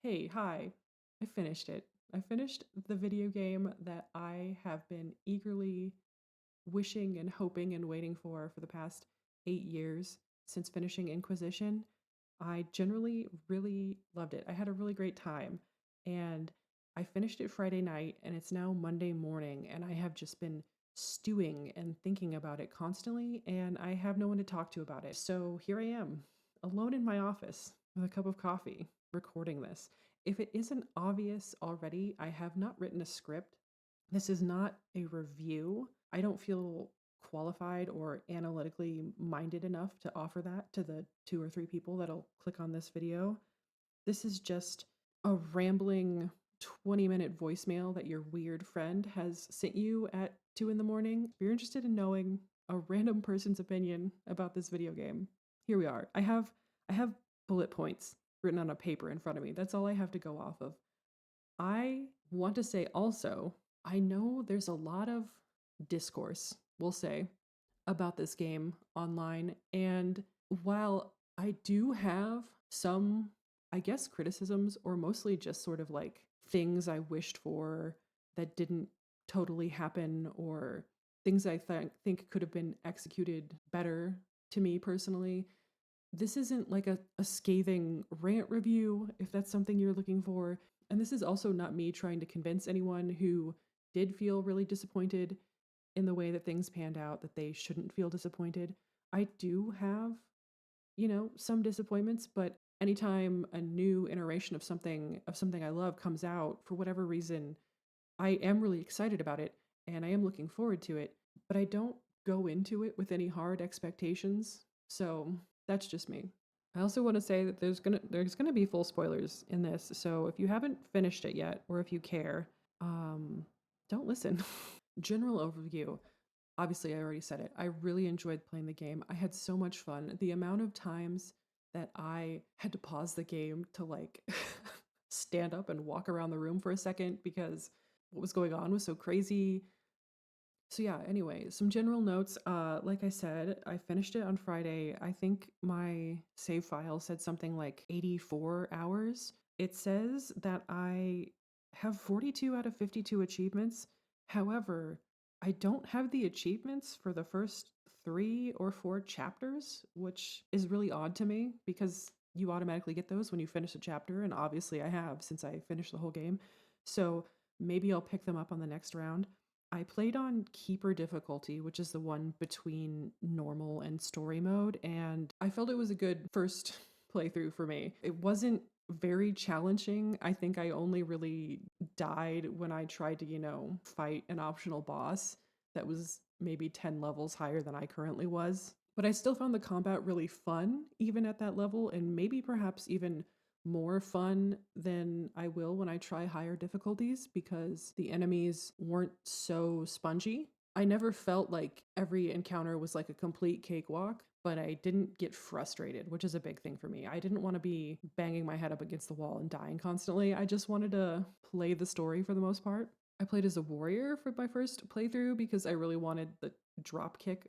Hey, hi. I finished it. I finished the video game that I have been eagerly wishing and hoping and waiting for the past 8 years since finishing Inquisition. I generally really loved it. I had a really great time. And I finished it Friday night, and it's now Monday morning, and I have just been stewing and thinking about it constantly, and I have no one to talk to about it. So here I am, alone in my office with a cup of coffee, recording this. If it isn't obvious already, I have not written a script. This is not a review. I don't feel qualified or analytically minded enough to offer that to the two or three people that'll click on this video. This is just a rambling 20-minute voicemail that your weird friend has sent you at 2 in the morning. If you're interested in knowing a random person's opinion about this video game, here we are. I have bullet points written on a paper in front of me. That's all I have to go off of. I want to say also, I know there's a lot of discourse, we'll say, about this game online. And while I do have some, I guess, criticisms, or mostly just sort of like things I wished for that didn't totally happen, or things I think could have been executed better to me personally, this isn't like a scathing rant review, if that's something you're looking for. And this is also not me trying to convince anyone who did feel really disappointed in the way that things panned out that they shouldn't feel disappointed. I do have, some disappointments, but anytime a new iteration of something I love comes out, for whatever reason, I am really excited about it and I am looking forward to it, but I don't go into it with any hard expectations. So that's just me. I also want to say that there's gonna be full spoilers in this. So if you haven't finished it yet, or if you care, um, don't listen. General overview. Obviously, I already said it. I really enjoyed playing the game. I had so much fun. The amount of times that I had to pause the game to like stand up and walk around the room for a second because what was going on was so crazy. So yeah, anyway, some general notes. Like I said, I finished it on Friday. I think my save file said something like 84 hours. It says that I have 42 out of 52 achievements. However, I don't have the achievements for the first 3 or 4 chapters, which is really odd to me because you automatically get those when you finish a chapter, and obviously I have since I finished the whole game. So maybe I'll pick them up on the next round. I played on Keeper difficulty, which is the one between normal and story mode, and I felt it was a good first playthrough for me. It wasn't very challenging. I think I only really died when I tried to, fight an optional boss that was maybe 10 levels higher than I currently was. But I still found the combat really fun, even at that level, and maybe perhaps even more fun than I will when I try higher difficulties because the enemies weren't so spongy. I never felt like every encounter was like a complete cakewalk, but I didn't get frustrated, which is a big thing for me. I didn't want to be banging my head up against the wall and dying constantly. I just wanted to play the story for the most part. I played as a warrior for my first playthrough because I really wanted the drop kick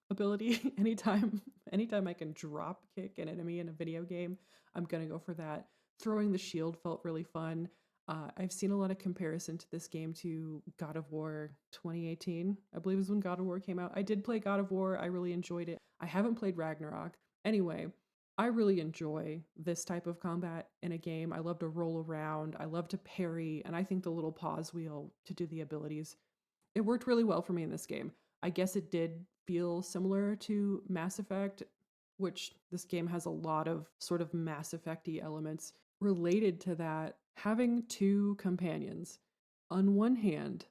ability. Anytime I can drop kick an enemy in a video game, I'm gonna go for that. Throwing the shield felt really fun. I've seen a lot of comparison to this game to God of War 2018, I believe is when God of War came out. I did play God of War. I really enjoyed it. I haven't played Ragnarok. Anyway, I really enjoy this type of combat in a game. I love to roll around. I love to parry, and I think the little pause wheel to do the abilities, it worked really well for me in this game. I guess it did feel similar to Mass Effect, which this game has a lot of sort of Mass Effect-y elements related to that. Having two companions, on one hand,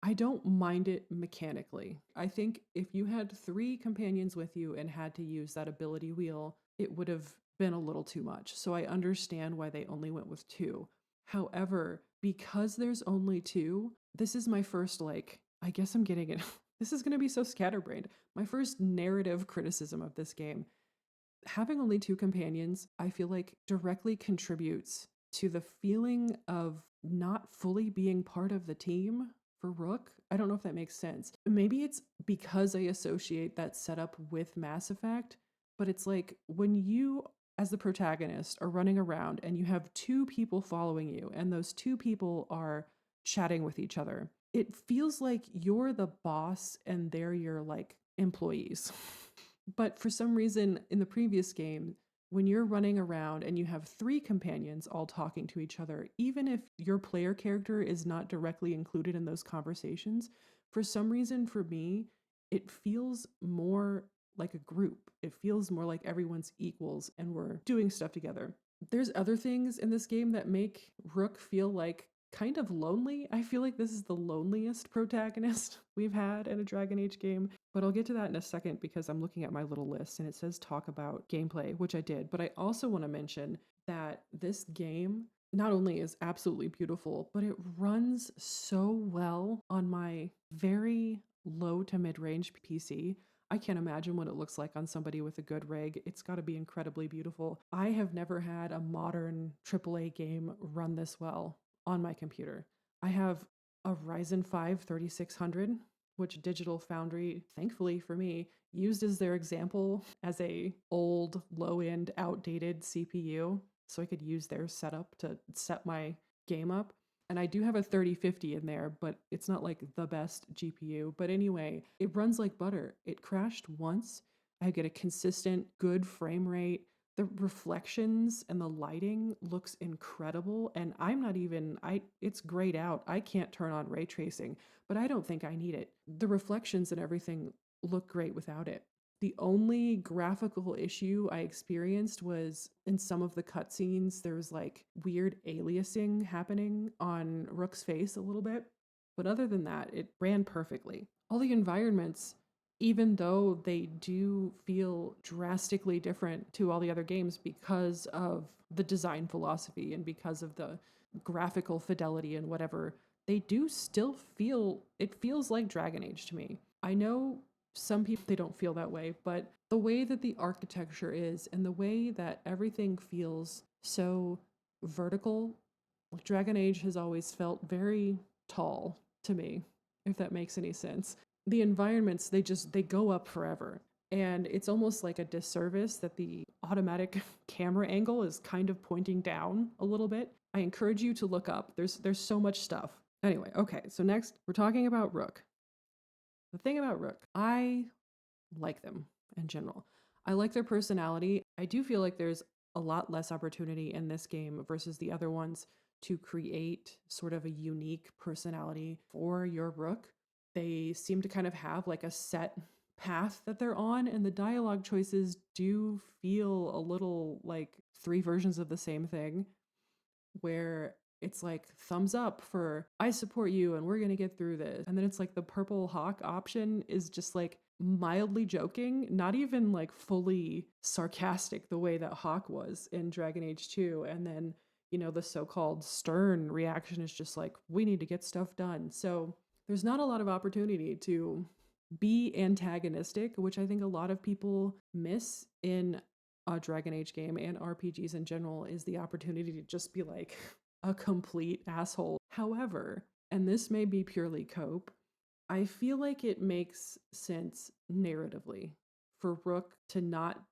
I don't mind it mechanically. I think if you had 3 companions with you and had to use that ability wheel, it would have been a little too much. So I understand why they only went with 2. However, because there's only 2, this is my first, like, I guess I'm getting it. This is going to be so scatterbrained. My first narrative criticism of this game. Having only 2 companions, I feel like directly contributes to the feeling of not fully being part of the team for Rook. I don't know if that makes sense. Maybe it's because I associate that setup with Mass Effect, but it's like when you as the protagonist, are running around and you have two people following you, and those two people are chatting with each other. It feels like you're the boss and they're your like employees. But for some reason in the previous game, when you're running around and you have three companions all talking to each other, even if your player character is not directly included in those conversations, for some reason for me, it feels more like a group. It feels more like everyone's equals and we're doing stuff together. There's other things in this game that make Rook feel like kind of lonely. I feel like this is the loneliest protagonist we've had in a Dragon Age game, but I'll get to that in a second because I'm looking at my little list and it says talk about gameplay, which I did, but I also want to mention that this game not only is absolutely beautiful, but it runs so well on my very low to mid-range PC. I can't imagine what it looks like on somebody with a good rig. It's got to be incredibly beautiful. I have never had a modern AAA game run this well on my computer. I have a Ryzen 5 3600, which Digital Foundry, thankfully for me, used as their example as a old, low-end, outdated CPU, so I could use their setup to set my game up. And I do have a 3050 in there, but it's not like the best GPU. But anyway, it runs like butter. It crashed once. I get a consistent, good frame rate. The reflections and the lighting looks incredible. And it's grayed out. I can't turn on ray tracing, but I don't think I need it. The reflections and everything look great without it. The only graphical issue I experienced was in some of the cutscenes, there was like weird aliasing happening on Rook's face a little bit. But other than that, it ran perfectly. All the environments, even though they do feel drastically different to all the other games because of the design philosophy and because of the graphical fidelity and whatever, they do still it feels like Dragon Age to me. I know some people, they don't feel that way, but the way that the architecture is and the way that everything feels so vertical, Dragon Age has always felt very tall to me, if that makes any sense. The environments, they go up forever. And it's almost like a disservice that the automatic camera angle is kind of pointing down a little bit. I encourage you to look up. There's so much stuff. Anyway, okay, so next we're talking about Rook. The thing about Rook, I like them in general. I like their personality. I do feel like there's a lot less opportunity in this game versus the other ones to create sort of a unique personality for your Rook. They seem to kind of have like a set path that they're on, and the dialogue choices do feel a little like three versions of the same thing, where it's like thumbs up for I support you and we're going to get through this. And then it's like the purple hawk option is just like mildly joking, not even like fully sarcastic the way that Hawk was in Dragon Age 2. And then, the so-called stern reaction is just like, we need to get stuff done. So there's not a lot of opportunity to be antagonistic, which I think a lot of people miss in a Dragon Age game and RPGs in general, is the opportunity to just be like a complete asshole. However, and this may be purely cope, I feel like it makes sense narratively for Rook to not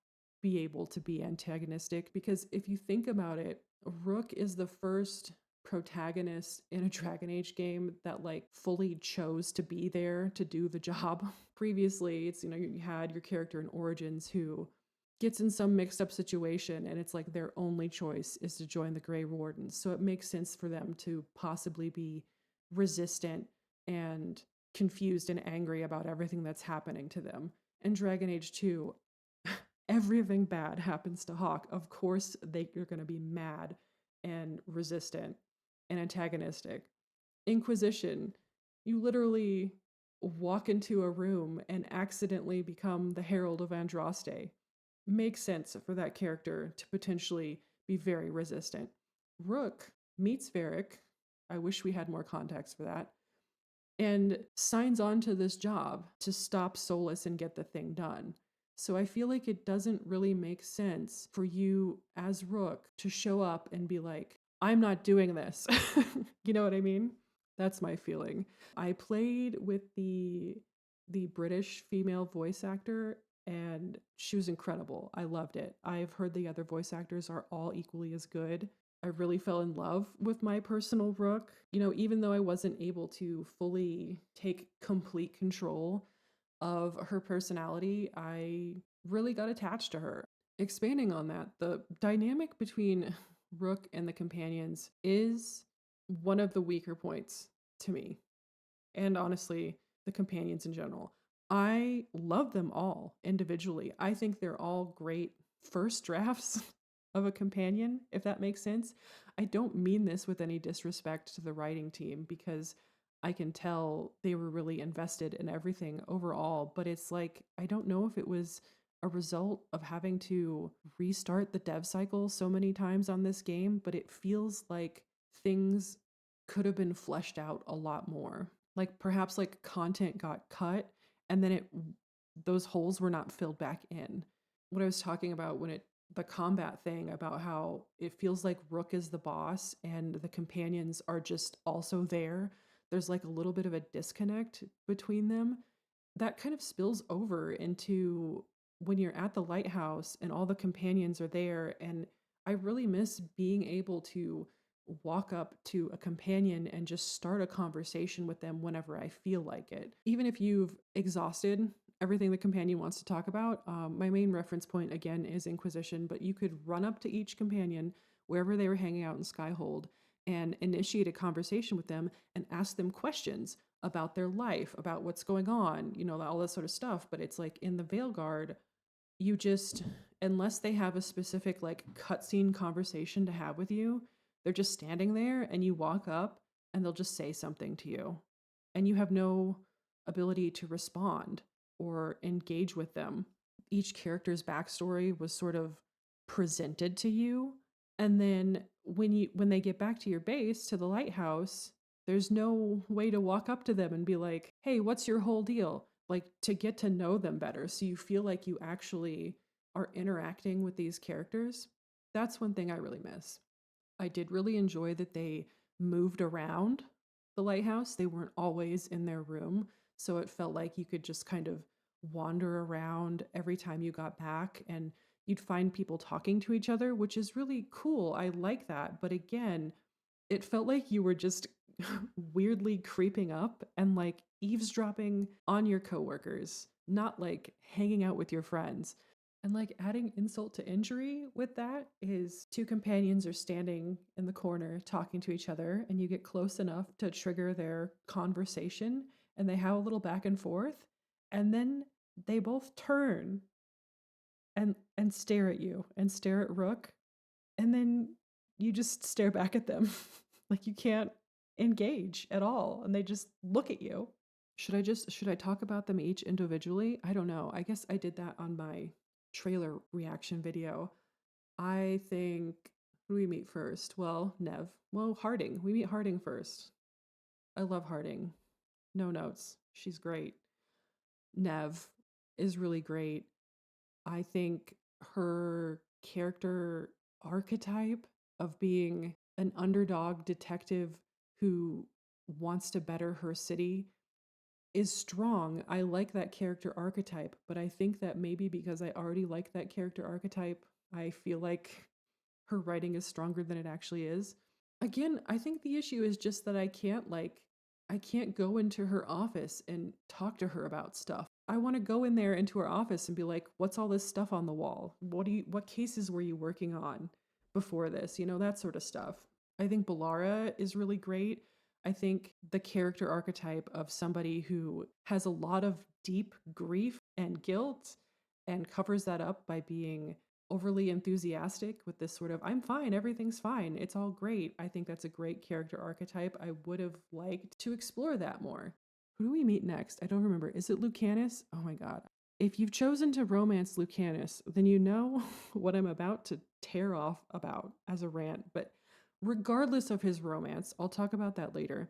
be able to be antagonistic, because if you think about it, Rook is the first protagonist in a Dragon Age game that like fully chose to be there to do the job. Previously, it's, you had your character in Origins who gets in some mixed up situation and it's like their only choice is to join the Grey Wardens. So it makes sense for them to possibly be resistant and confused and angry about everything that's happening to them. In Dragon Age 2, everything bad happens to Hawk. Of course, you're going to be mad and resistant and antagonistic. Inquisition, you literally walk into a room and accidentally become the Herald of Andraste. Makes sense for that character to potentially be very resistant. Rook meets Varric. I wish we had more context for that. And signs on to this job to stop Solus and get the thing done. So I feel like it doesn't really make sense for you as Rook to show up and be like, I'm not doing this. You know what I mean? That's my feeling. I played with the British female voice actor and she was incredible. I loved it. I've heard the other voice actors are all equally as good. I really fell in love with my personal Rook. You know, even though I wasn't able to fully take complete control of her personality, I really got attached to her. Expanding on that, the dynamic between Rook and the companions is one of the weaker points to me, and honestly, the companions in general. I love them all individually. I think they're all great first drafts of a companion, if that makes sense. I don't mean this with any disrespect to the writing team because I can tell they were really invested in everything overall, but it's like, I don't know if it was a result of having to restart the dev cycle so many times on this game, but it feels like things could have been fleshed out a lot more. Like perhaps like content got cut and then those holes were not filled back in. What I was talking about when the combat thing about how it feels like Rook is the boss and the companions are just also there. There's like a little bit of a disconnect between them that kind of spills over into when you're at the lighthouse and all the companions are there. And I really miss being able to walk up to a companion and just start a conversation with them whenever I feel like it. Even if you've exhausted everything the companion wants to talk about, my main reference point again is Inquisition, but you could run up to each companion wherever they were hanging out in Skyhold and initiate a conversation with them and ask them questions about their life, about what's going on, you know, all this sort of stuff. But it's like in the Veilguard, you just, unless they have a specific like cutscene conversation to have with you, they're just standing there and you walk up and they'll just say something to you. And you have no ability to respond or engage with them. Each character's backstory was sort of presented to you. And then when they get back to your base, to the lighthouse, there's no way to walk up to them and be like, hey, what's your whole deal? Like to get to know them better. So you feel like you actually are interacting with these characters. That's one thing I really miss. I did really enjoy that they moved around the lighthouse. They weren't always in their room. So it felt like you could just kind of wander around every time you got back and you'd find people talking to each other, which is really cool. I like that. But again, it felt like you were just weirdly creeping up and like eavesdropping on your coworkers, not like hanging out with your friends. And like adding insult to injury with that is two companions are standing in the corner talking to each other, and you get close enough to trigger their conversation, and they have a little back and forth, and then they both turn and stare at you and stare at Rook, and then you just stare back at them. Like you can't engage at all, and they just look at you. Should I talk about them each individually? I don't know. I guess I did that on my trailer reaction video. I think, who do we meet first? Well, Nev. Well, Harding. We meet Harding first. I love Harding. No notes. She's great. Nev is really great. I think her character archetype of being an underdog detective who wants to better her city is strong. I like that character archetype, but I think that maybe because I already like that character archetype, I feel like her writing is stronger than it actually is. Again, I think the issue is just that I can't go into her office and talk to her about stuff. I want to go in there into her office and be like, "What's all this stuff on the wall? What cases were you working on before this?" You know, that sort of stuff. I think Balara is really great. I think the character archetype of somebody who has a lot of deep grief and guilt and covers that up by being overly enthusiastic with this sort of, I'm fine, everything's fine, it's all great. I think that's a great character archetype. I would have liked to explore that more. Who do we meet next? I don't remember. Is it Lucanis? Oh my god. If you've chosen to romance Lucanis, then you know what I'm about to tear off about as a rant. But regardless of his romance, I'll talk about that later.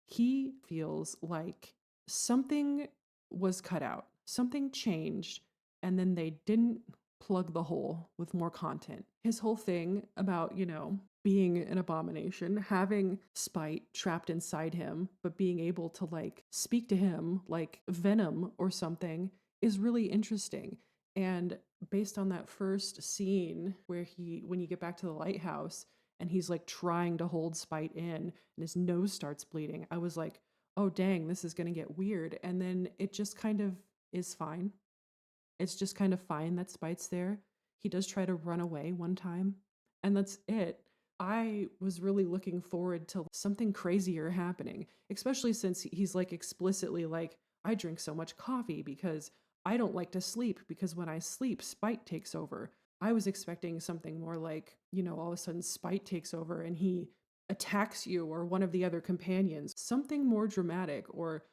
He feels like something was cut out, something changed, and then they didn't plug the hole with more content. His whole thing about, you know, being an abomination, having spite trapped inside him, but being able to like speak to him like venom or something is really interesting. And based on that first scene where when you get back to the lighthouse and he's like trying to hold Spite in and his nose starts bleeding, I was like, oh dang, this is going to get weird. And then it just kind of is fine. It's just kind of fine that Spite's there. He does try to run away one time, and that's it. I was really looking forward to something crazier happening, especially since he's like explicitly like, I drink so much coffee because I don't like to sleep because when I sleep, Spite takes over. I was expecting something more like, all of a sudden Spite takes over and he attacks you or one of the other companions. Something more dramatic, or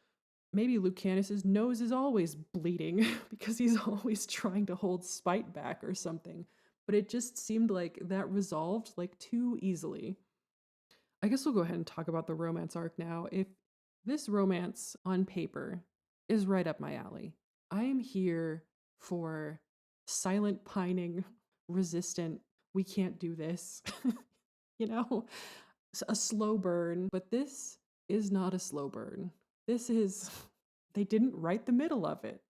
maybe Lucanis's nose is always bleeding because he's always trying to hold Spite back or something. But it just seemed like that resolved like too easily. I guess we'll go ahead and talk about the romance arc now. If this romance on paper is right up my alley, I am here for silent pining, resistant, we can't do this, you know, a slow burn. But this is not a slow burn. This is, they didn't write the middle of it.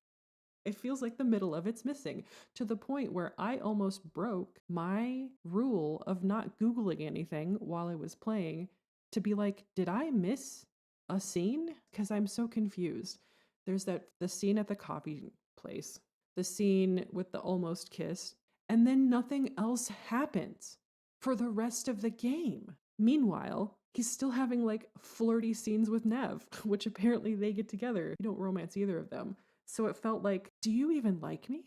It feels like the middle of it's missing, to the point where I almost broke my rule of not Googling anything while I was playing to be like, did I miss a scene? Because I'm so confused. There's the scene at the coffee place, the scene with the almost kiss, and then nothing else happens for the rest of the game. Meanwhile, he's still having like flirty scenes with Nev, which apparently they get together. You don't romance either of them. So it felt like, do you even like me?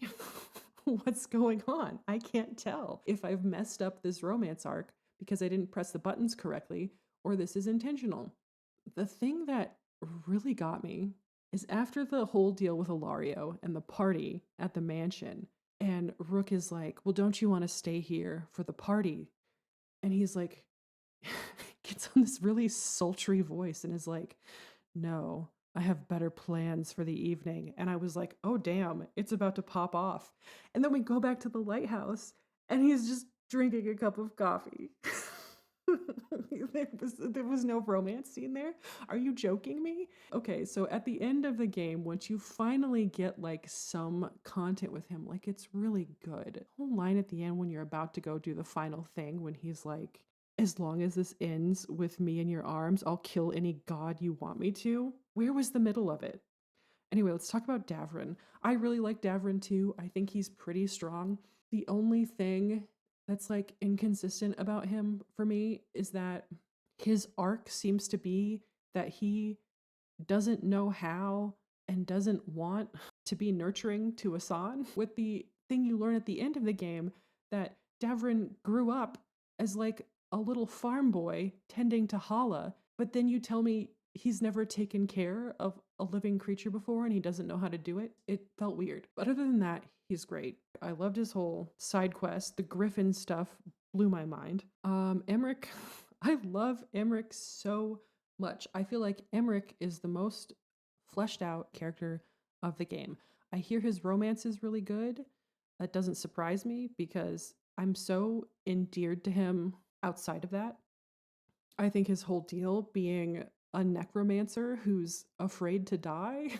What's going on? I can't tell if I've messed up this romance arc because I didn't press the buttons correctly or this is intentional. The thing that really got me is after the whole deal with Ilario and the party at the mansion, and Rook is like, well, don't you want to stay here for the party? And he's like, gets on this really sultry voice and is like, no, I have better plans for the evening. And I was like, oh, damn, it's about to pop off. And then we go back to the lighthouse and he's just drinking a cup of coffee. there was no romance scene there. Are you joking me? Okay, so at the end of the game, once you finally get like some content with him, like it's really good. The whole line at the end when you're about to go do the final thing, when he's like, as long as this ends with me in your arms, I'll kill any god you want me to. Where was the middle of it? Anyway, let's talk about Davrin. I really like Davrin too. I think he's pretty strong. The only thing that's like inconsistent about him for me is that his arc seems to be that he doesn't know how and doesn't want to be nurturing to Asan. With the thing you learn at the end of the game that Davrin grew up as like a little farm boy tending to Hala, but then you tell me he's never taken care of a living creature before and he doesn't know how to do it. It felt weird. But other than that, he's great. I loved his whole side quest. The Griffin stuff blew my mind. Emmerich, I love Emmerich so much. I feel like Emmerich is the most fleshed out character of the game. I hear his romance is really good. That doesn't surprise me because I'm so endeared to him outside of that. I think his whole deal being a necromancer who's afraid to die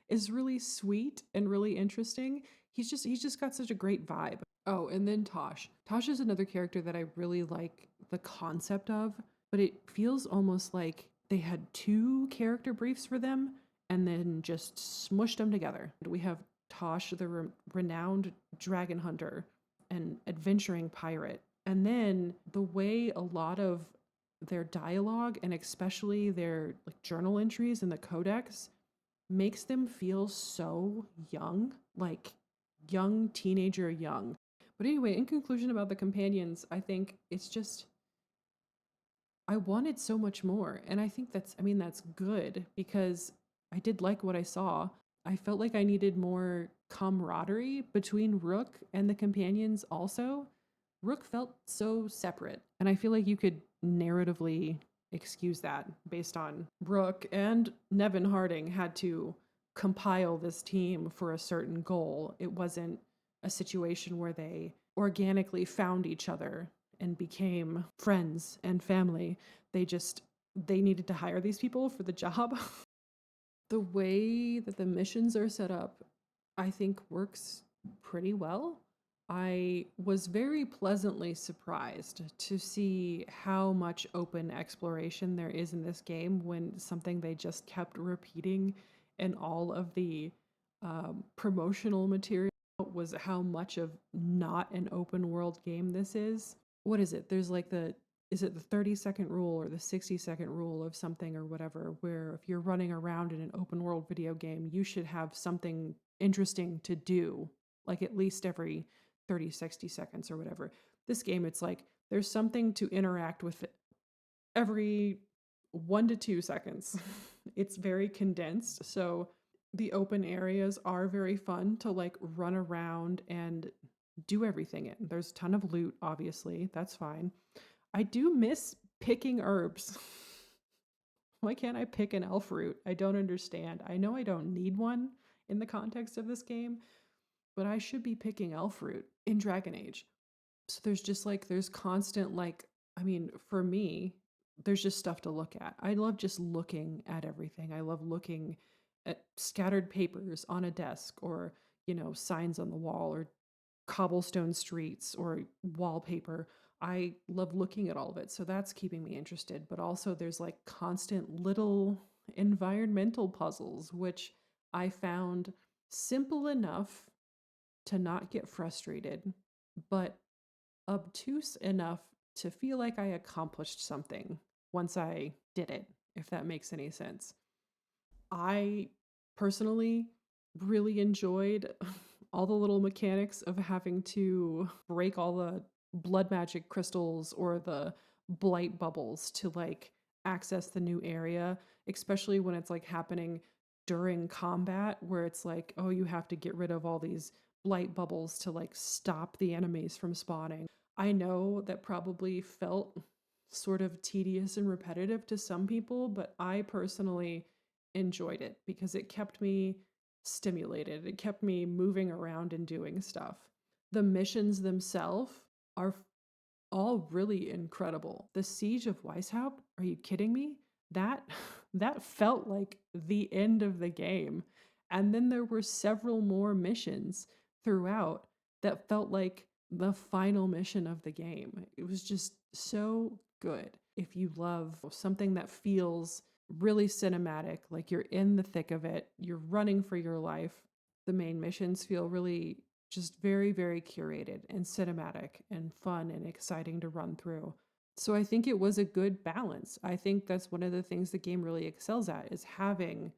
is really sweet and really interesting. He's just got such a great vibe. Oh, and then Tosh. Tosh is another character that I really like the concept of, but it feels almost like they had two character briefs for them and then just smushed them together. We have Tosh, the renowned dragon hunter and adventuring pirate. And then the way a lot of their dialogue and especially their like journal entries in the codex makes them feel so young, like young teenager young. But anyway, in conclusion about the companions, I think it's just I wanted so much more, and I think that's good because I did like what I saw. I felt like I needed more camaraderie between Rook and the companions also. Rook felt so separate, and I feel like you could narratively excuse that based on Rook and Nevin Harding had to compile this team for a certain goal. It wasn't a situation where they organically found each other and became friends and family. They needed to hire these people for the job. The way that the missions are set up, I think works pretty well. I was very pleasantly surprised to see how much open exploration there is in this game when something they just kept repeating in all of the promotional material was how much of not an open world game this is. What is it? There's like is it the 30-second rule or the 60-second rule of something or whatever, where if you're running around in an open world video game, you should have something interesting to do, like at least every 30, 60 seconds or whatever. This game, it's like there's something to interact with every 1 to 2 seconds. It's very condensed. So the open areas are very fun to like run around and do everything in. There's a ton of loot, obviously. That's fine. I do miss picking herbs. Why can't I pick an elf root? I don't understand. I know I don't need one in the context of this game, but I should be picking elf root in Dragon Age. So there's constant like, I mean, for me, there's just stuff to look at. I love just looking at everything. I love looking at scattered papers on a desk or, signs on the wall or cobblestone streets or wallpaper. I love looking at all of it. So that's keeping me interested. But also, there's like constant little environmental puzzles, which I found simple enough to not get frustrated, but obtuse enough to feel like I accomplished something once I did it, if that makes any sense. I personally really enjoyed all the little mechanics of having to break all the blood magic crystals or the blight bubbles to like access the new area, especially when it's like happening during combat where it's like, oh, you have to get rid of all these blight bubbles to like stop the enemies from spawning. I know that probably felt sort of tedious and repetitive to some people, but I personally enjoyed it because it kept me stimulated. It kept me moving around and doing stuff. The missions themselves are all really incredible. The Siege of Weishaupt, are you kidding me? That that felt like the end of the game. And then there were several more missions throughout that felt like the final mission of the game. It was just so good. If you love something that feels really cinematic, like you're in the thick of it, you're running for your life, the main missions feel really just very, very curated and cinematic and fun and exciting to run through. So I think it was a good balance. I think that's one of the things the game really excels at is having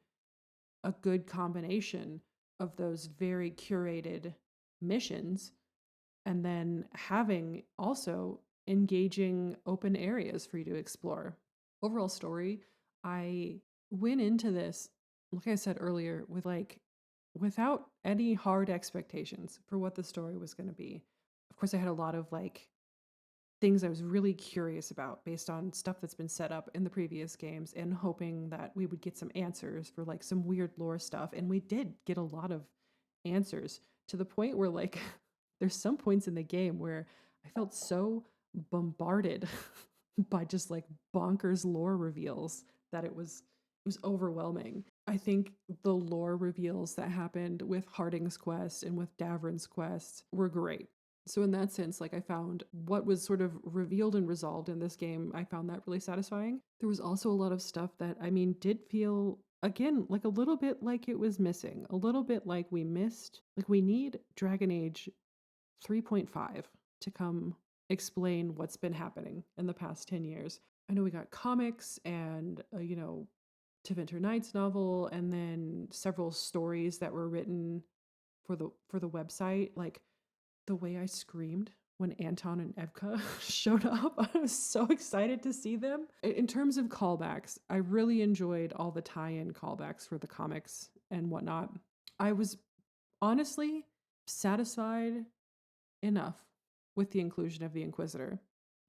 a good combination of those very curated missions and then having also engaging open areas for you to explore. Overall story, I went into this, like I said earlier, with like without any hard expectations for what the story was going to be. Of course, I had a lot of like things I was really curious about based on stuff that's been set up in the previous games and hoping that we would get some answers for like some weird lore stuff. And we did get a lot of answers to the point where like there's some points in the game where I felt so bombarded by just like bonkers lore reveals that it was overwhelming. I think the lore reveals that happened with Harding's quest and with Davrin's quest were great. So in that sense, like I found what was sort of revealed and resolved in this game, I found that really satisfying. There was also a lot of stuff that I mean did feel again like a little bit like it was missing, a little bit like we missed, like we need Dragon Age 3.5 to come explain what's been happening in the past 10 years. I know we got comics and To Winter Night's novel and then several stories that were written for the website. Like the way I screamed when Anton and Evka showed up. I was so excited to see them. In terms of callbacks, I really enjoyed all the tie-in callbacks for the comics and whatnot. I was honestly satisfied enough with the inclusion of the Inquisitor.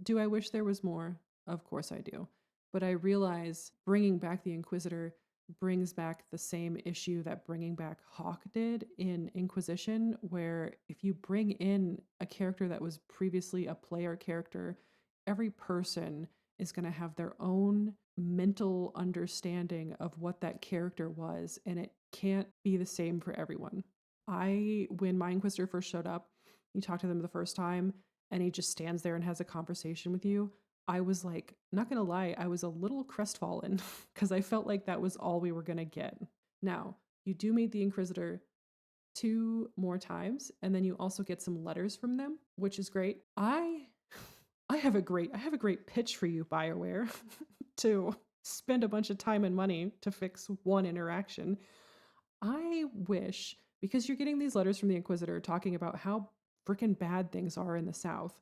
Do I wish there was more? Of course I do. But I realize bringing back the Inquisitor brings back the same issue that bringing back Hawk did in Inquisition, where if you bring in a character that was previously a player character, every person is going to have their own mental understanding of what that character was, and it can't be the same for everyone. When my Inquisitor first showed up, you talk to them the first time, and he just stands there and has a conversation with you. I was like, not gonna lie, I was a little crestfallen because I felt like that was all we were gonna get. Now, you do meet the Inquisitor 2 more times, and then you also get some letters from them, which is great. I have a great pitch for you, BioWare, to spend a bunch of time and money to fix one interaction. I wish, because you're getting these letters from the Inquisitor talking about how freaking bad things are in the South.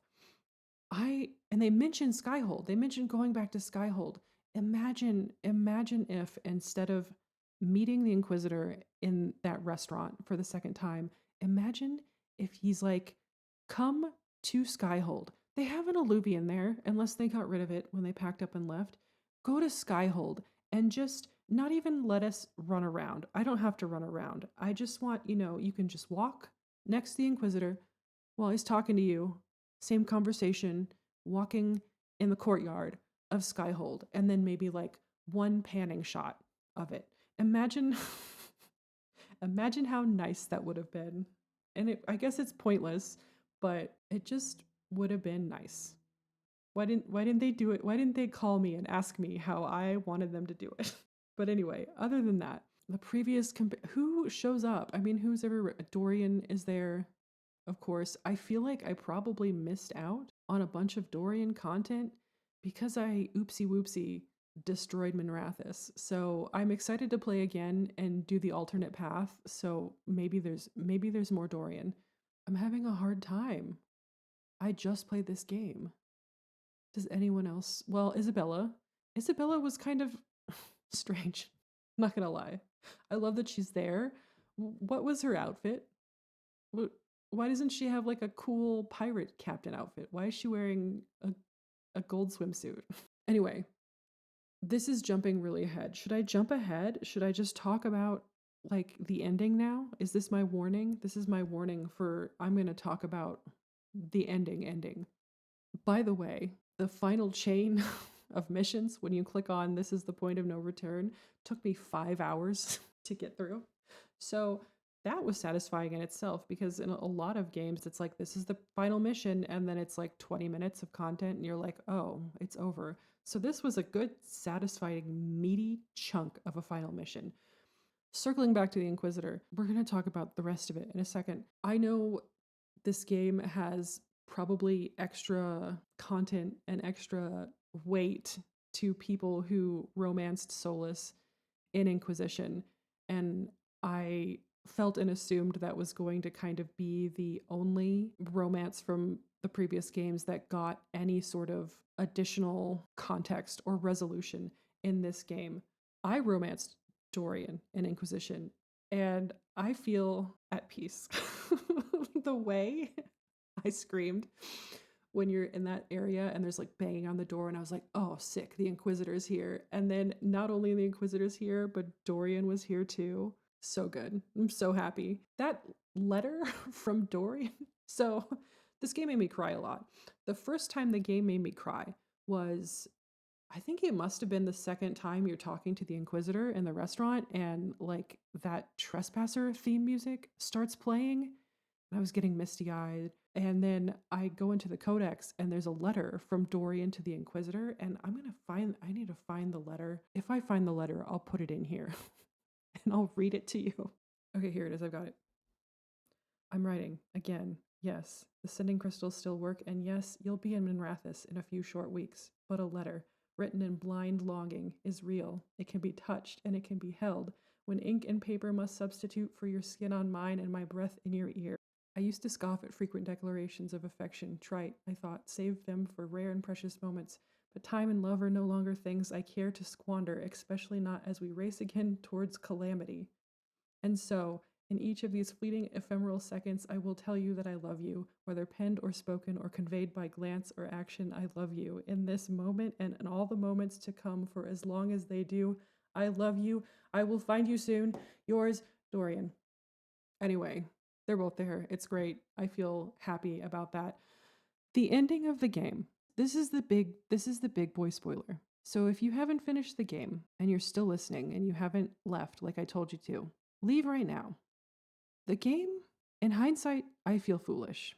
And they mention Skyhold. They mention going back to Skyhold. Imagine if instead of meeting the Inquisitor in that restaurant for the second time, imagine if he's like, come to Skyhold. They have an alluvion there, unless they got rid of it when they packed up and left. Go to Skyhold and just not even let us run around. I don't have to run around. I just want, you can just walk next to the Inquisitor while he's talking to you. Same conversation, walking in the courtyard of Skyhold, and then maybe like one panning shot of it. Imagine imagine how nice that would have been. And I guess it's pointless, but it just would have been nice. Why didn't they do it? Why didn't they call me and ask me how I wanted them to do it? But anyway, other than that, the previous who shows up? I mean, who's ever Dorian is there? Of course, I feel like I probably missed out on a bunch of Dorian content because I oopsie whoopsie destroyed Minrathous. So I'm excited to play again and do the alternate path. So maybe there's more Dorian. I'm having a hard time. I just played this game. Does anyone else? Well, Isabella. Isabella was kind of strange. Not gonna lie. I love that she's there. What was her outfit? Why doesn't she have like a cool pirate captain outfit? Why is she wearing a gold swimsuit? Anyway, this is jumping really ahead. Should I jump ahead? Should I just talk about like the ending now? Is this my warning? This is my warning for I'm going to talk about the ending. By the way, the final chain of missions, when you click on this is the point of no return, took me 5 hours to get through. So that was satisfying in itself, because in a lot of games it's like this is the final mission and then it's like 20 minutes of content and you're like, oh, it's over. So this was a good, satisfying, meaty chunk of a final mission. Circling back to the Inquisitor, we're going to talk about the rest of it in a second. I know this game has probably extra content and extra weight to people who romanced Solus in Inquisition, and I felt and assumed that was going to kind of be the only romance from the previous games that got any sort of additional context or resolution in this game. I romanced Dorian in Inquisition, and I feel at peace. The way I screamed when you're in that area and there's like banging on the door, and I was like, oh, sick, the Inquisitor's here. And then not only the Inquisitor's here, but Dorian was here too. So good. I'm so happy. That letter from Dorian. So this game made me cry a lot. The first time the game made me cry was, I think it must have been the second time you're talking to the Inquisitor in the restaurant and like that Trespasser theme music starts playing. And I was getting misty-eyed. And then I go into the codex and there's a letter from Dorian to the Inquisitor, and I need to find the letter. If I find the letter, I'll put it in here and I'll read it to you. Okay, here it is. I've got it. I'm writing again. Yes, the sending crystals still work, and yes, you'll be in Minrathous in a few short weeks. But a letter, written in blind longing, is real. It can be touched and it can be held. When ink and paper must substitute for your skin on mine and my breath in your ear. I used to scoff at frequent declarations of affection, trite, I thought, save them for rare and precious moments. But time and love are no longer things I care to squander, especially not as we race again towards calamity. And so, in each of these fleeting ephemeral seconds, I will tell you that I love you, whether penned or spoken or conveyed by glance or action. I love you in this moment and in all the moments to come, for as long as they do. I love you. I will find you soon. Yours, Dorian. Anyway, they're both there. It's great. I feel happy about that. The ending of the game. This is the big boy spoiler. So if you haven't finished the game and you're still listening and you haven't left like I told you to, leave right now. The game, in hindsight, I feel foolish.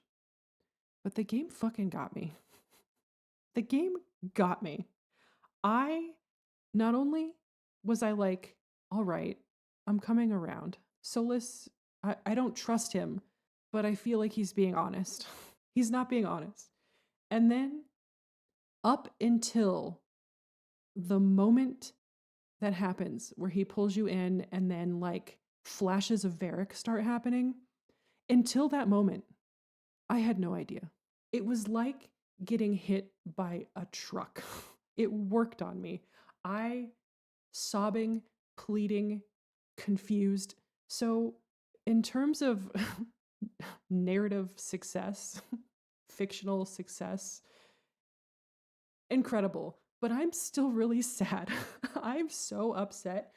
But the game fucking got me. The game got me. I not only was I like, all right, I'm coming around. Solus, I don't trust him, but I feel like he's being honest. He's not being honest. And then up until the moment that happens where he pulls you in and then like flashes of Varric start happening, until that moment, I had no idea. It was like getting hit by a truck. It worked on me. I sobbing, pleading, confused. So, in terms of narrative success, fictional success, incredible. But I'm still really sad. I'm so upset.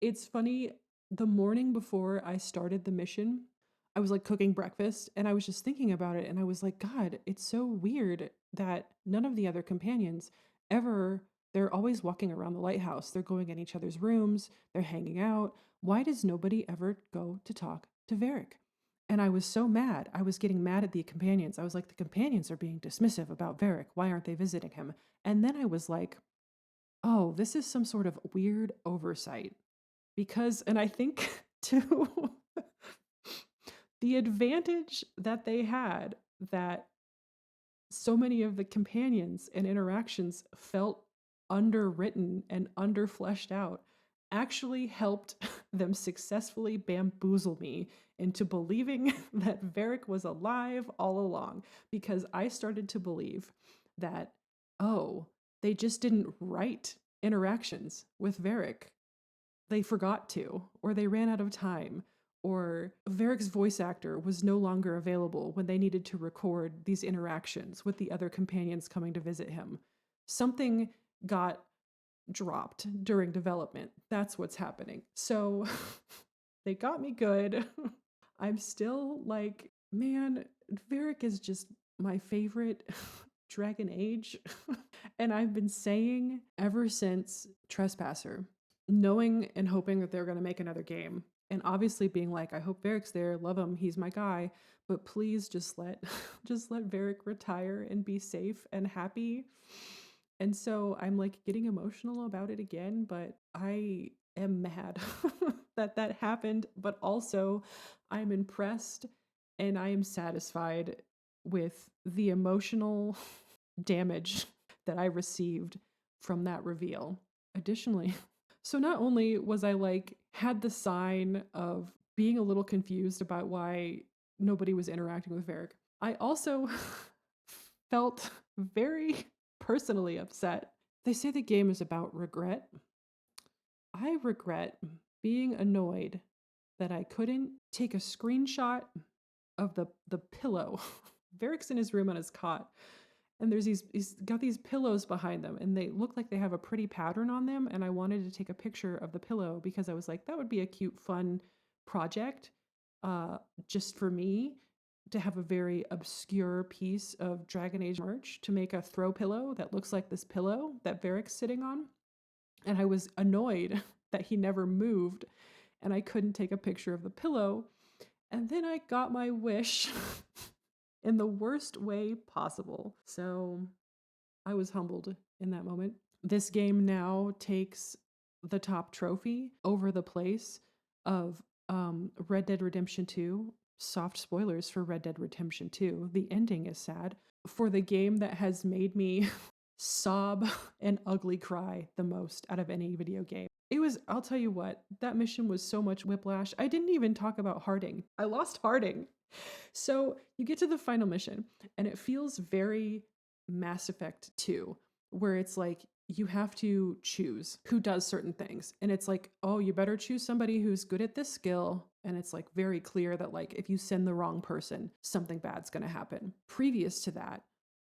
It's funny, the morning before I started the mission, I was like cooking breakfast and I was just thinking about it and I was like, God, it's so weird that none of the other companions ever, they're always walking around the lighthouse. They're going in each other's rooms, they're hanging out. Why does nobody ever go to talk to Varric? And I was so mad. I was getting mad at the companions. I was like, the companions are being dismissive about Varric. Why aren't they visiting him? And then I was like, oh, this is some sort of weird oversight. Because, and I think too, the advantage that they had that so many of the companions and interactions felt underwritten and underfleshed out actually helped them successfully bamboozle me into believing that Varric was alive all along, because I started to believe that, oh, they just didn't write interactions with Varric. They forgot to, or they ran out of time, or Varric's voice actor was no longer available when they needed to record these interactions with the other companions coming to visit him. Something got dropped during development. That's what's happening. So they got me good. I'm still like, man, Varric is just my favorite Dragon Age. And I've been saying ever since Trespasser, knowing and hoping that they're going to make another game. And obviously being like, I hope Varric's there, love him, he's my guy, but please just let Varric retire and be safe and happy. And so I'm like getting emotional about it again, but I am mad that that happened, but also I'm impressed and I am satisfied with the emotional damage that I received from that reveal. Additionally, so not only was I like, had the sign of being a little confused about why nobody was interacting with Varric, I also felt very personally upset. They say the game is about regret. I regret being annoyed that I couldn't take a screenshot of the pillow. Varric's in his room on his cot, and he's got these pillows behind them, and they look like they have a pretty pattern on them, and I wanted to take a picture of the pillow because I was like, that would be a cute, fun project just for me to have a very obscure piece of Dragon Age merch to make a throw pillow that looks like this pillow that Varric's sitting on. And I was annoyed that he never moved and I couldn't take a picture of the pillow. And then I got my wish in the worst way possible. So I was humbled in that moment. This game now takes the top trophy over the place of Red Dead Redemption 2. Soft spoilers for Red Dead Redemption 2. The ending is sad. For the game that has made me sob and ugly cry the most out of any video game. It was, I'll tell you what, that mission was so much whiplash. I didn't even talk about Harding. I lost Harding. So you get to the final mission and it feels very Mass Effect 2, where it's like you have to choose who does certain things. And it's like, oh, you better choose somebody who's good at this skill. And it's like very clear that like if you send the wrong person, something bad's going to happen. Previous to that,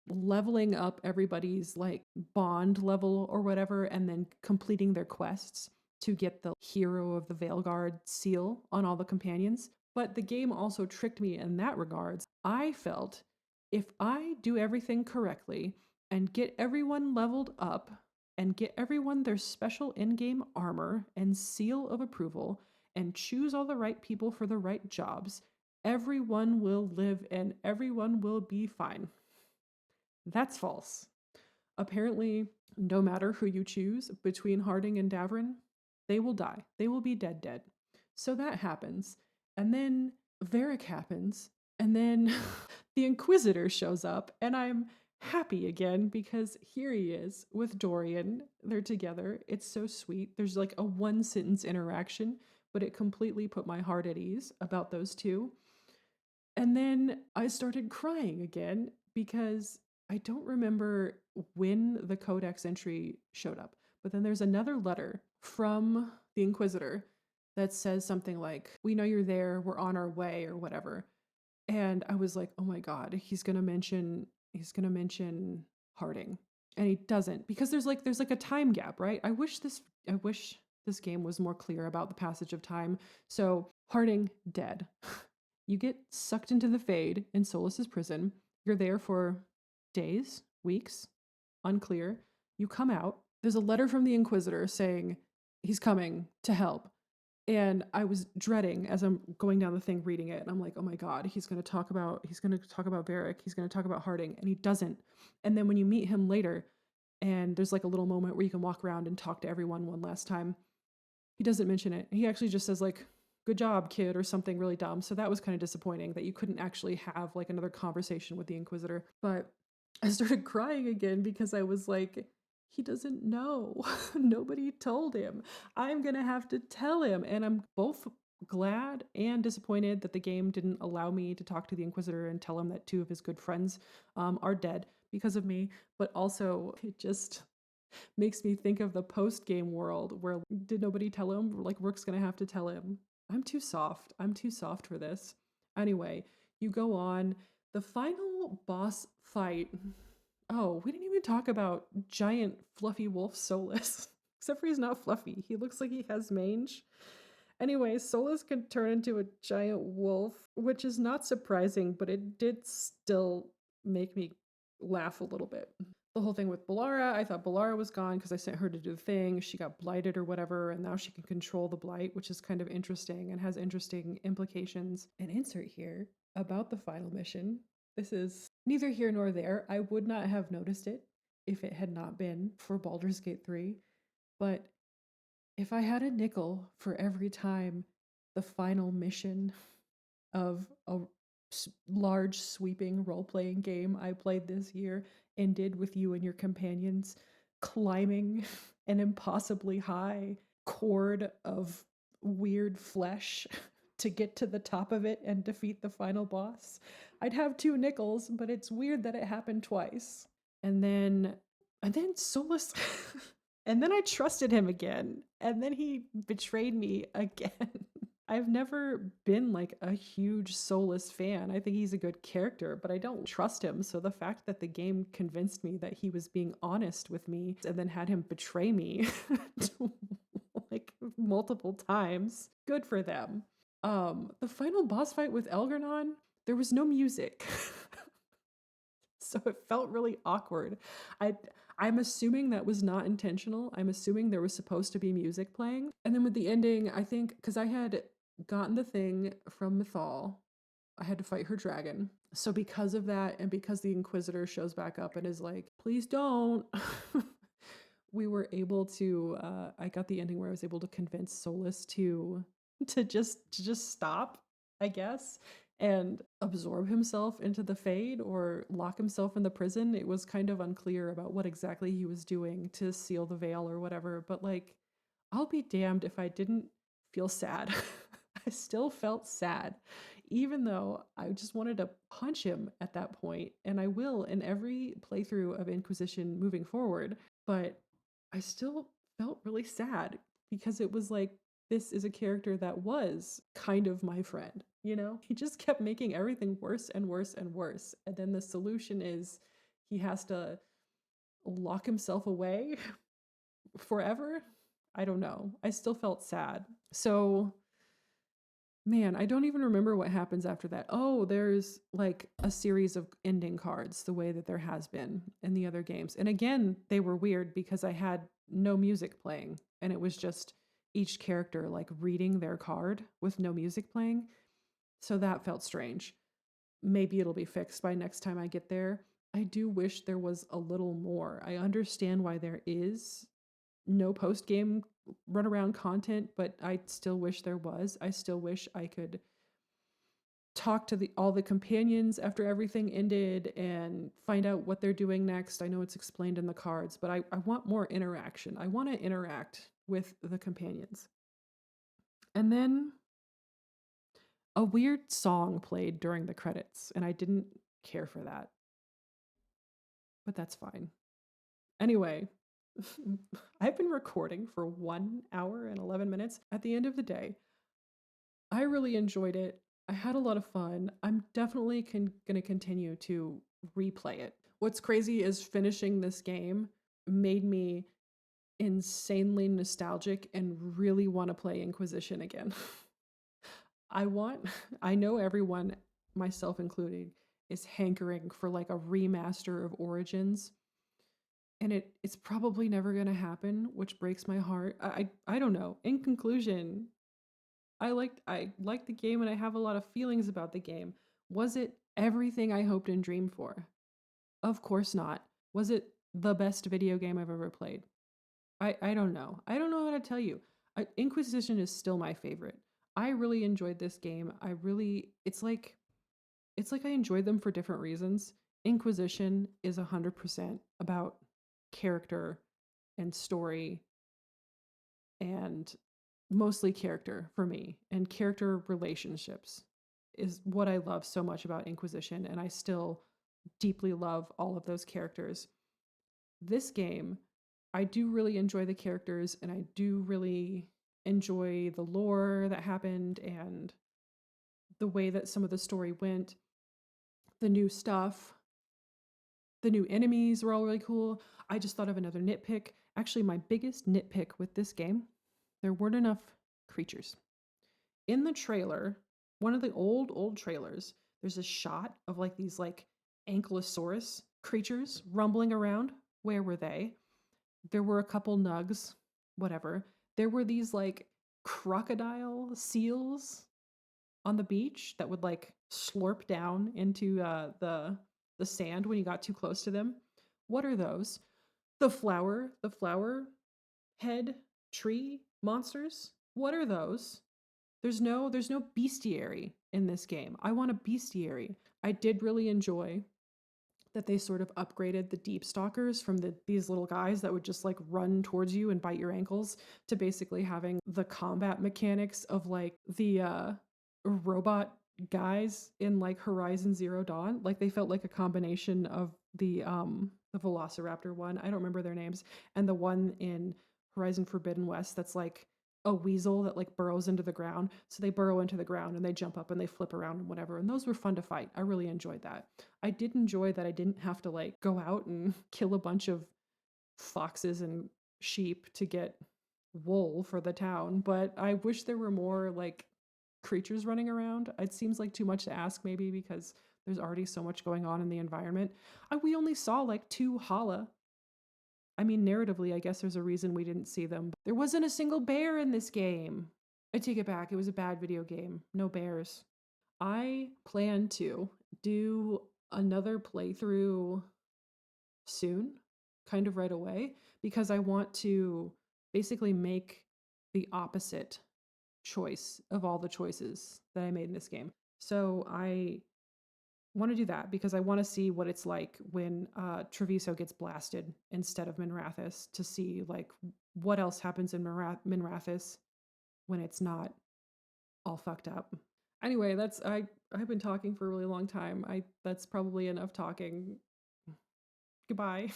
leveling up everybody's like bond level or whatever, and then completing their quests to get the Hero of the Veilguard seal on all the companions. But the game also tricked me in that regards. I felt if I do everything correctly and get everyone leveled up and get everyone their special in-game armor and seal of approval and choose all the right people for the right jobs, everyone will live and everyone will be fine. That's false. Apparently, no matter who you choose between Harding and Davrin, they will die. They will be dead. So that happens. And then Varric happens. And then the Inquisitor shows up. And I'm happy again because here he is with Dorian. They're together. It's so sweet. There's like a one sentence interaction, but it completely put my heart at ease about those two. And then I started crying again because I don't remember when the Codex entry showed up. But then there's another letter from the Inquisitor that says something like, "We know you're there, we're on our way," or whatever. And I was like, "Oh my god, he's going to mention Harding." And he doesn't, because there's like a time gap, right? I wish this game was more clear about the passage of time. So, Harding dead. You get sucked into the Fade in Solas's prison. You're there for days, weeks, unclear. You come out. There's a letter from the Inquisitor saying he's coming to help. And I was dreading as I'm going down the thing reading it. And I'm like, oh my God, he's going to talk about Varric. He's going to talk about Harding. And he doesn't. And then when you meet him later, and there's like a little moment where you can walk around and talk to everyone one last time, he doesn't mention it. He actually just says like, "Good job, kid," or something really dumb. So that was kind of disappointing that you couldn't actually have like another conversation with the Inquisitor. But I started crying again because I was like, he doesn't know. Nobody told him. I'm going to have to tell him. And I'm both glad and disappointed that the game didn't allow me to talk to the Inquisitor and tell him that two of his good friends are dead because of me. But also, it just makes me think of the post-game world where did nobody tell him? Like, Rook's going to have to tell him. I'm too soft. I'm too soft for this. Anyway, you go on. The final boss fight. Oh, we didn't even talk about giant fluffy wolf Solus. Except for he's not fluffy. He looks like he has mange. Anyway, Solus can turn into a giant wolf, which is not surprising, but it did still make me laugh a little bit. The whole thing with Bellara, I thought Bellara was gone because I sent her to do the thing. She got blighted or whatever, and now she can control the blight, which is kind of interesting and has interesting implications. An insert here about the final mission. This is neither here nor there. I would not have noticed it if it had not been for Baldur's Gate 3, but if I had a nickel for every time the final mission of a large sweeping role-playing game I played this year ended with you and your companions climbing an impossibly high cord of weird flesh to get to the top of it and defeat the final boss, I'd have 2 nickels, but it's weird that it happened twice. And then Solus and then I trusted him again, and then he betrayed me again. I've never been like a huge Solus fan. I think he's a good character, but I don't trust him. So the fact that the game convinced me that he was being honest with me and then had him betray me like multiple times, good for them. The final boss fight with Elgernon, there was no music. So it felt really awkward. I'm assuming that was not intentional. I'm assuming there was supposed to be music playing. And then with the ending, I think, because I had gotten the thing from Mythal, I had to fight her dragon. So because of that, and because the Inquisitor shows back up and is like, "Please don't," we were able to, I got the ending where I was able to convince Solus to just stop, I guess, and absorb himself into the Fade or lock himself in the prison. It was kind of unclear about what exactly he was doing to seal the veil or whatever, but like, I'll be damned if I didn't feel sad. I still felt sad, even though I just wanted to punch him at that point, and I will in every playthrough of Inquisition moving forward, but I still felt really sad because it was like, this is a character that was kind of my friend, you know? He just kept making everything worse and worse and worse. And then the solution is he has to lock himself away forever. I don't know. I still felt sad. So, man, I don't even remember what happens after that. Oh, there's like a series of ending cards, the way that there has been in the other games. And again, they were weird because I had no music playing and it was just each character like reading their card with no music playing. So that felt strange. Maybe it'll be fixed by next time I get there. I do wish there was a little more. I understand why there is no post game runaround content, but I still wish there was. I still wish I could talk to all the companions after everything ended and find out what they're doing next. I know it's explained in the cards, but I want more interaction. I want to interact with the companions. And then a weird song played during the credits, and I didn't care for that. But that's fine. Anyway, I've been recording for 1 hour and 11 minutes. At the end of the day, I really enjoyed it. I had a lot of fun. I'm definitely going to continue to replay it. What's crazy is finishing this game made me insanely nostalgic and really want to play Inquisition again. I know everyone, myself included, is hankering for like a remaster of Origins. And it's probably never gonna happen, which breaks my heart. I don't know. In conclusion, I liked the game and I have a lot of feelings about the game. Was it everything I hoped and dreamed for? Of course not. Was it the best video game I've ever played? I don't know. I don't know how to tell you. Inquisition is still my favorite. I really enjoyed this game. It's like I enjoyed them for different reasons. Inquisition is 100% about character and story, and mostly character for me, and character relationships is what I love so much about Inquisition, and I still deeply love all of those characters. This game, I do really enjoy the characters, and I do really enjoy the lore that happened and the way that some of the story went. The new stuff, the new enemies were all really cool. I just thought of another nitpick. Actually, my biggest nitpick with this game, there weren't enough creatures. In the trailer, one of the old trailers, there's a shot of like these like ankylosaurus creatures rumbling around. Where were they? There were a couple nugs, whatever. There were these like crocodile seals on the beach that would like slurp down into the sand when you got too close to them. What are those? The flower head tree monsters? What are those? There's no bestiary in this game. I want a bestiary. I did really enjoy that they sort of upgraded the deep stalkers from these little guys that would just like run towards you and bite your ankles to basically having the combat mechanics of like the robot guys in like Horizon Zero Dawn. Like they felt like a combination of the Velociraptor one, I don't remember their names, and the one in Horizon Forbidden West that's like a weasel that like burrows into the ground. So they burrow into the ground and they jump up and they flip around and whatever. And those were fun to fight. I really enjoyed that. I did enjoy that I didn't have to like go out and kill a bunch of foxes and sheep to get wool for the town, but I wish there were more like creatures running around. It seems like too much to ask maybe because there's already so much going on in the environment. We only saw like 2 Hala. I mean, narratively, I guess there's a reason we didn't see them. There wasn't a single bear in this game. I take it back. It was a bad video game. No bears. I plan to do another playthrough soon, kind of right away, because I want to basically make the opposite choice of all the choices that I made in this game. So I want to do that because I want to see what it's like when Treviso gets blasted instead of Minrathous, to see like what else happens in Minrathous when it's not all fucked up. Anyway, I've been talking for a really long time. That's probably enough talking. Goodbye.